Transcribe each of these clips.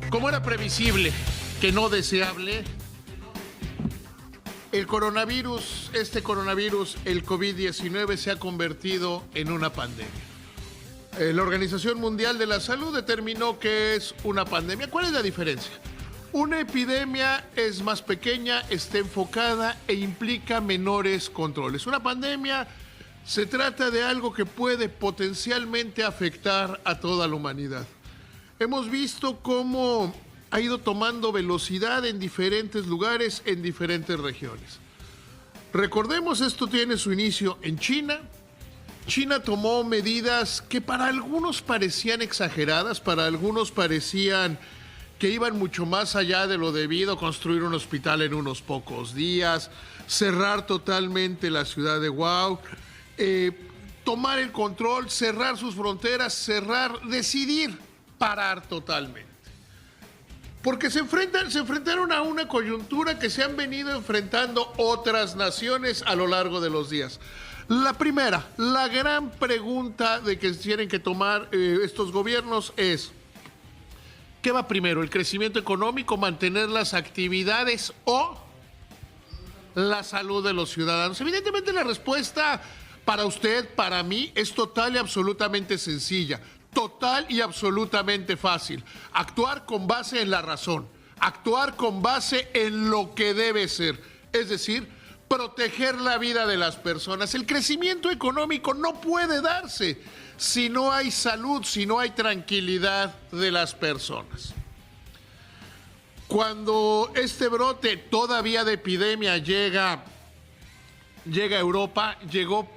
Como era previsible, que no deseable, el coronavirus, el COVID-19, se ha convertido en una pandemia. La Organización Mundial de la Salud determinó que es una pandemia. ¿Cuál es la diferencia? Una epidemia es más pequeña, está enfocada e implica menores controles. Una pandemia se trata de algo que puede potencialmente afectar a toda la humanidad. Hemos visto cómo ha ido tomando velocidad en diferentes lugares, en diferentes regiones. Recordemos, esto tiene su inicio en China. China tomó medidas que para algunos parecían exageradas, para algunos parecían que iban mucho más allá de lo debido, construir un hospital en unos pocos días, cerrar totalmente la ciudad de Wuhan, tomar el control, cerrar sus fronteras, decidir parar totalmente. Porque se enfrentaron a una coyuntura que se han venido enfrentando otras naciones a lo largo de los días. La primera, la gran pregunta de que tienen que tomar estos gobiernos es: ¿qué va primero? ¿El crecimiento económico, mantener las actividades o la salud de los ciudadanos? Evidentemente la respuesta para usted, para mí, es total y absolutamente sencilla, total y absolutamente fácil. Actuar con base en la razón, actuar con base en lo que debe ser, es decir, proteger la vida de las personas. El crecimiento económico no puede darse si no hay salud, si no hay tranquilidad de las personas. Cuando este brote todavía de epidemia llega a Europa, llegó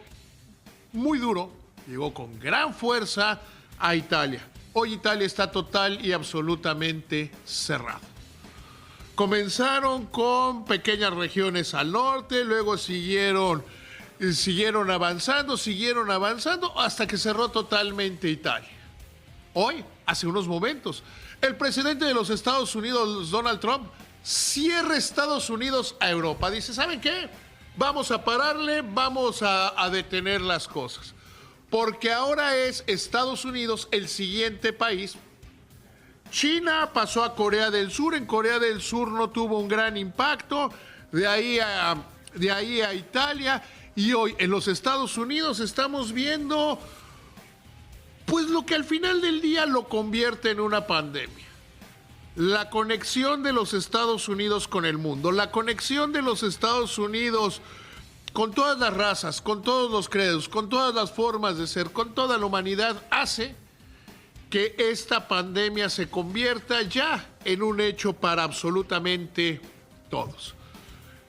muy duro, llegó con gran fuerza a Italia. Hoy Italia está total y absolutamente cerrado. Comenzaron con pequeñas regiones al norte, luego siguieron avanzando hasta que cerró totalmente Italia. Hoy, hace unos momentos, el presidente de los Estados Unidos, Donald Trump, cierra Estados Unidos a Europa. Dice, ¿saben qué? Vamos a pararle, vamos a detener las cosas. Porque ahora es Estados Unidos el siguiente país. China pasó a Corea del Sur. En Corea del Sur no tuvo un gran impacto. De ahí a Italia. Y hoy en los Estados Unidos estamos viendo pues lo que al final del día lo convierte en una pandemia. La conexión de los Estados Unidos con el mundo, la conexión de los Estados Unidos con todas las razas, con todos los credos, con todas las formas de ser, con toda la humanidad, hace que esta pandemia se convierta ya en un hecho para absolutamente todos.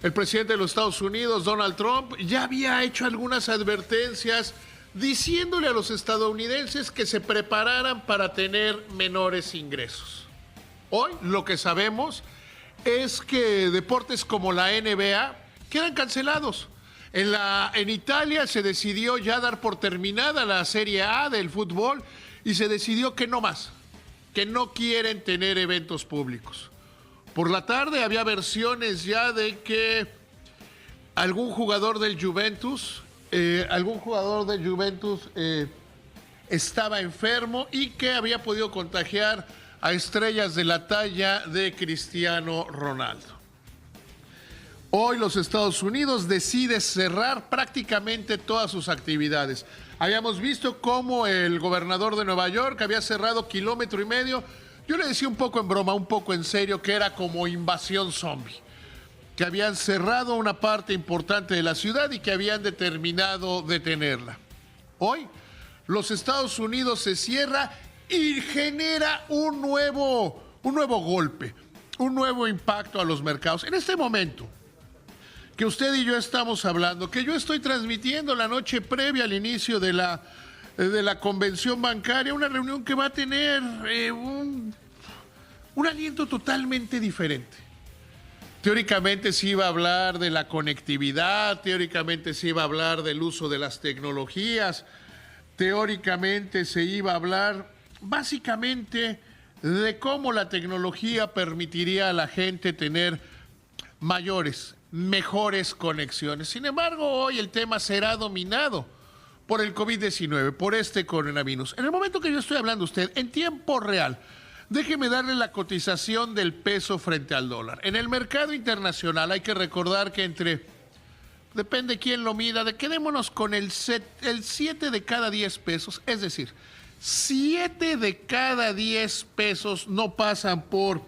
El presidente de los Estados Unidos, Donald Trump, ya había hecho algunas advertencias diciéndole a los estadounidenses que se prepararan para tener menores ingresos. Hoy lo que sabemos es que deportes como la NBA quedan cancelados. En Italia se decidió ya dar por terminada la Serie A del fútbol y se decidió que no más, que no quieren tener eventos públicos. Por la tarde había versiones ya de que algún jugador del Juventus estaba enfermo y que había podido contagiar a estrellas de la talla de Cristiano Ronaldo. Hoy los Estados Unidos decide cerrar prácticamente todas sus actividades. Habíamos visto cómo el gobernador de Nueva York había cerrado 1,5 kilómetros. Yo le decía un poco en broma, un poco en serio, que era como invasión zombie. Que habían cerrado una parte importante de la ciudad y que habían determinado detenerla. Hoy los Estados Unidos se cierra y genera un nuevo golpe, un nuevo impacto a los mercados. En este momento que usted y yo estamos hablando, que yo estoy transmitiendo la noche previa al inicio de la convención bancaria, una reunión que va a tener un aliento totalmente diferente. Teóricamente se iba a hablar de la conectividad, teóricamente se iba a hablar del uso de las tecnologías, teóricamente se iba a hablar básicamente de cómo la tecnología permitiría a la gente tener mejores conexiones. Sin embargo, hoy el tema será dominado por el COVID-19, por este coronavirus. En el momento que yo estoy hablando a usted, en tiempo real, déjeme darle la cotización del peso frente al dólar. En el mercado internacional hay que recordar que depende quién lo mida, quedémonos con el 7 de cada 10 pesos, es decir, 7 de cada 10 pesos no pasan por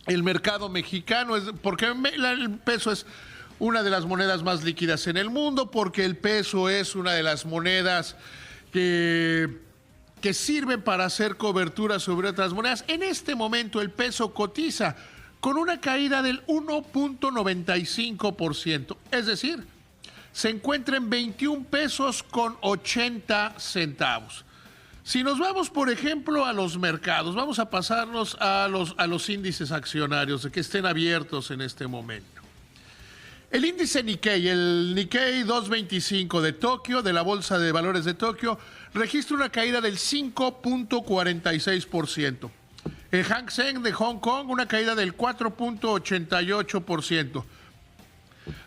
el mercado mexicano, porque el peso es una de las monedas más líquidas en el mundo, porque el peso es una de las monedas que sirven para hacer cobertura sobre otras monedas. En este momento el peso cotiza con una caída del 1.95%, es decir, se encuentra en 21 pesos con 80 centavos. Si nos vamos, por ejemplo, a los mercados, vamos a pasarnos a los índices accionarios de que estén abiertos en este momento. El índice Nikkei, el Nikkei 225 de Tokio, de la Bolsa de Valores de Tokio, registra una caída del 5.46%. El Hang Seng de Hong Kong, una caída del 4.88%.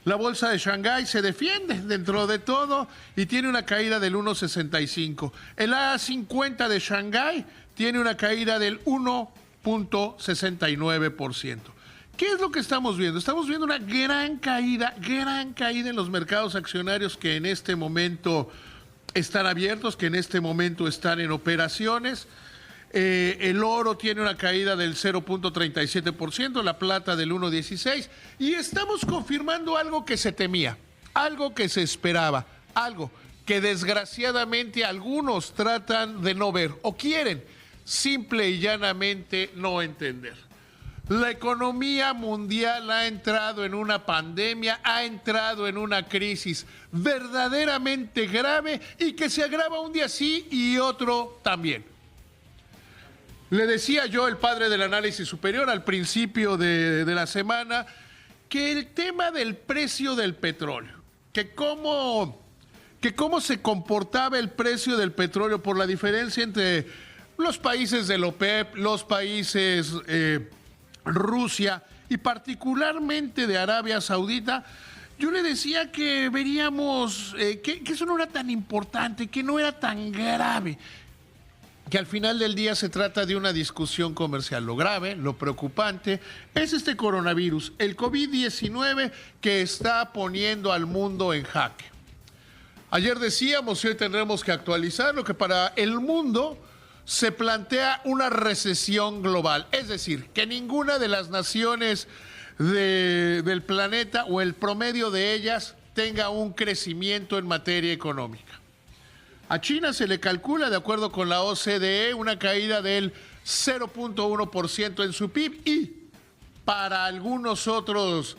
La bolsa de Shanghái se defiende dentro de todo y tiene una caída del 1.65. El A50 de Shanghái tiene una caída del 1.69%. ¿Qué es lo que estamos viendo? Estamos viendo una gran caída en los mercados accionarios que en este momento están abiertos, que en este momento están en operaciones. El oro tiene una caída del 0.37%, la plata del 1.16%, y estamos confirmando algo que se temía, algo que se esperaba, algo que desgraciadamente algunos tratan de no ver o quieren simple y llanamente no entender. La economía mundial ha entrado en una pandemia, ha entrado en una crisis verdaderamente grave y que se agrava un día sí y otro también. Le decía yo, el padre del análisis superior, al principio de la semana, que el tema del precio del petróleo, que cómo se comportaba el precio del petróleo por la diferencia entre los países del OPEP, los países Rusia y particularmente de Arabia Saudita, yo le decía que veríamos que eso no era tan importante, que no era tan grave, que al final del día se trata de una discusión comercial. Lo grave, lo preocupante, es este coronavirus, el COVID-19 que está poniendo al mundo en jaque. Ayer decíamos, y hoy tendremos que actualizarlo, que para el mundo se plantea una recesión global, es decir, que ninguna de las naciones del planeta o el promedio de ellas tenga un crecimiento en materia económica. A China se le calcula, de acuerdo con la OCDE, una caída del 0.1% en su PIB y para algunos otros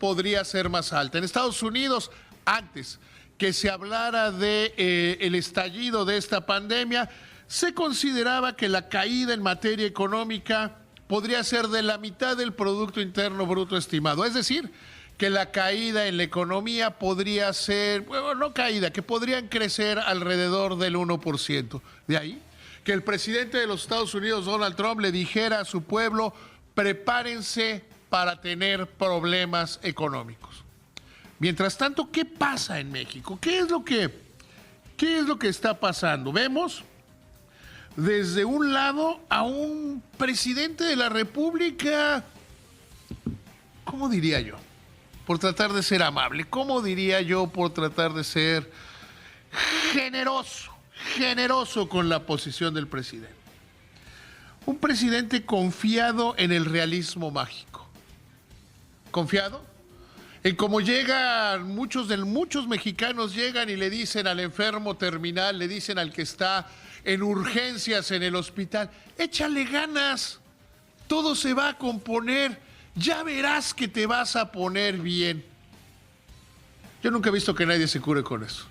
podría ser más alta. En Estados Unidos, antes que se hablara de el estallido de esta pandemia, se consideraba que la caída en materia económica podría ser de la mitad del Producto Interno Bruto estimado, es decir, que la caída en la economía podría ser, bueno, no caída, que podrían crecer alrededor del 1%. De ahí que el presidente de los Estados Unidos, Donald Trump, le dijera a su pueblo, prepárense para tener problemas económicos. Mientras tanto, ¿qué pasa en México? ¿Qué es lo que está pasando? Vemos desde un lado a un presidente de la República, ¿cómo diría yo? Por tratar de ser amable, ¿cómo diría yo? Por tratar de ser generoso con la posición del presidente. Un presidente confiado en el realismo mágico. Confiado en cómo llegan muchos mexicanos llegan y le dicen al enfermo terminal, le dicen al que está en urgencias en el hospital, échale ganas, todo se va a componer. Ya verás que te vas a poner bien. Yo nunca he visto que nadie se cure con eso.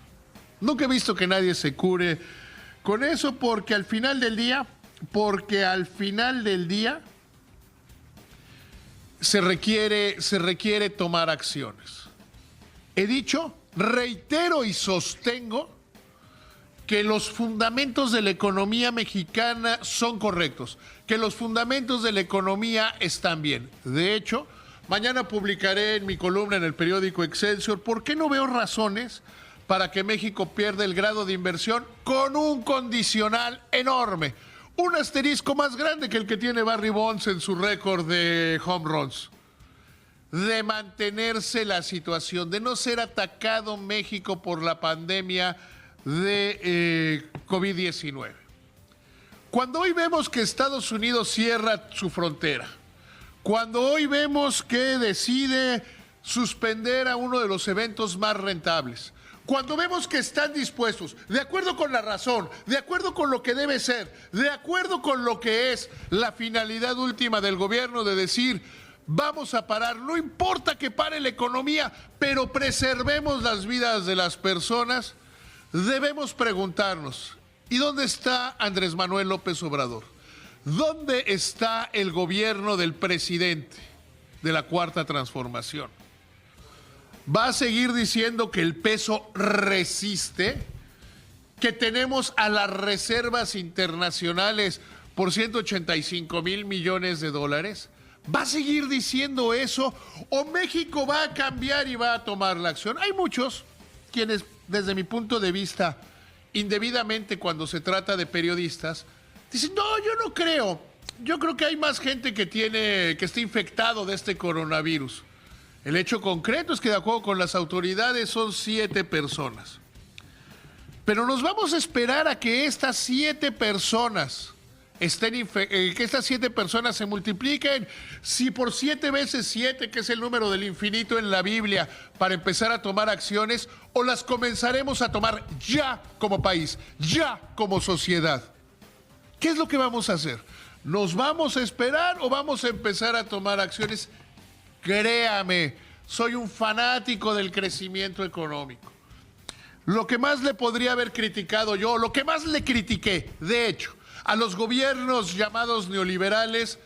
Nunca he visto que nadie se cure con eso porque al final del día se requiere tomar acciones. He dicho, reitero y sostengo que los fundamentos de la economía mexicana son correctos, que los fundamentos de la economía están bien. De hecho, mañana publicaré en mi columna en el periódico Excelsior por qué no veo razones para que México pierda el grado de inversión con un condicional enorme. un asterisco más grande que el que tiene Barry Bonds en su récord de home runs. De mantenerse la situación, de no ser atacado México por la pandemia de COVID-19. Cuando hoy vemos que Estados Unidos cierra su frontera, cuando hoy vemos que decide suspender a uno de los eventos más rentables, cuando vemos que están dispuestos, de acuerdo con la razón, de acuerdo con lo que debe ser, de acuerdo con lo que es la finalidad última del gobierno de decir, vamos a parar, no importa que pare la economía, pero preservemos las vidas de las personas, debemos preguntarnos, ¿y dónde está Andrés Manuel López Obrador? ¿Dónde está el gobierno del presidente de la Cuarta Transformación? ¿Va a seguir diciendo que el peso resiste? ¿Que tenemos a las reservas internacionales por 185,000 millones de dólares? ¿Va a seguir diciendo eso o México va a cambiar y va a tomar la acción? Hay muchos quienes, desde mi punto de vista, indebidamente cuando se trata de periodistas, dicen, no, yo no creo. Yo creo que hay más gente que está infectado de este coronavirus. El hecho concreto es que de acuerdo con las autoridades son 7 personas. Pero nos vamos a esperar a que estas 7 personas que estas 7 personas se multipliquen, si por 7 veces 7, que es el número del infinito en la Biblia, para empezar a tomar acciones, o las comenzaremos a tomar ya como país, ya como sociedad. ¿Qué es lo que vamos a hacer? ¿Nos vamos a esperar o vamos a empezar a tomar acciones? Créame, soy un fanático del crecimiento económico. Lo que más le podría haber criticado yo, lo que más le critiqué, de hecho, a los gobiernos llamados neoliberales,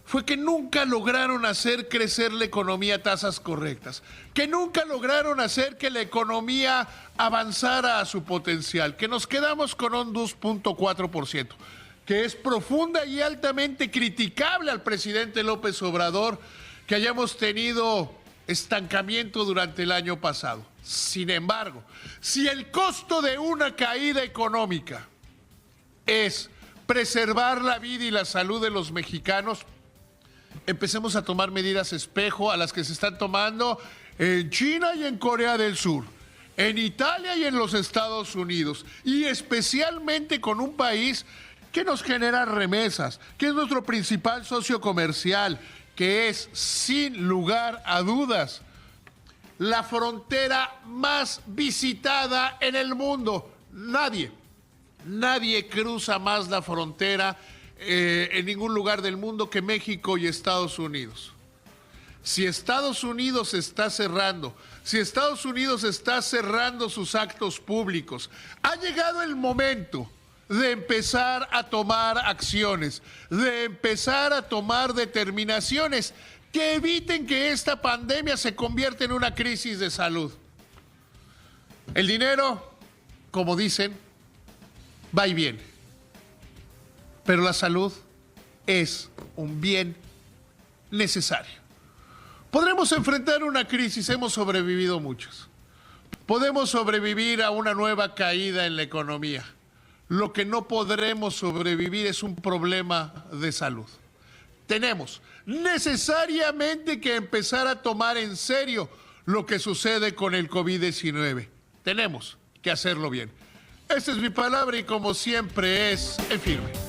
fue que nunca lograron hacer crecer la economía a tasas correctas, que nunca lograron hacer que la economía avanzara a su potencial, que nos quedamos con un 2.4%, que es profunda y altamente criticable al presidente López Obrador que hayamos tenido estancamiento durante el año pasado. Sin embargo, si el costo de una caída económica es preservar la vida y la salud de los mexicanos, empecemos a tomar medidas espejo a las que se están tomando en China y en Corea del Sur, en Italia y en los Estados Unidos, y especialmente con un país que nos genera remesas, que es nuestro principal socio comercial, que es, sin lugar a dudas, la frontera más visitada en el mundo. Nadie cruza más la frontera en ningún lugar del mundo que México y Estados Unidos. Si Estados Unidos está cerrando, si Estados Unidos está cerrando sus actos públicos, ha llegado el momento de empezar a tomar acciones, de empezar a tomar determinaciones que eviten que esta pandemia se convierta en una crisis de salud. El dinero, como dicen, va y viene, pero la salud es un bien necesario. Podremos enfrentar una crisis, hemos sobrevivido muchos. Podemos sobrevivir a una nueva caída en la economía. Lo que no podremos sobrevivir es un problema de salud. Tenemos necesariamente que empezar a tomar en serio lo que sucede con el COVID-19. Tenemos que hacerlo bien. Esta es mi palabra y como siempre es en firme.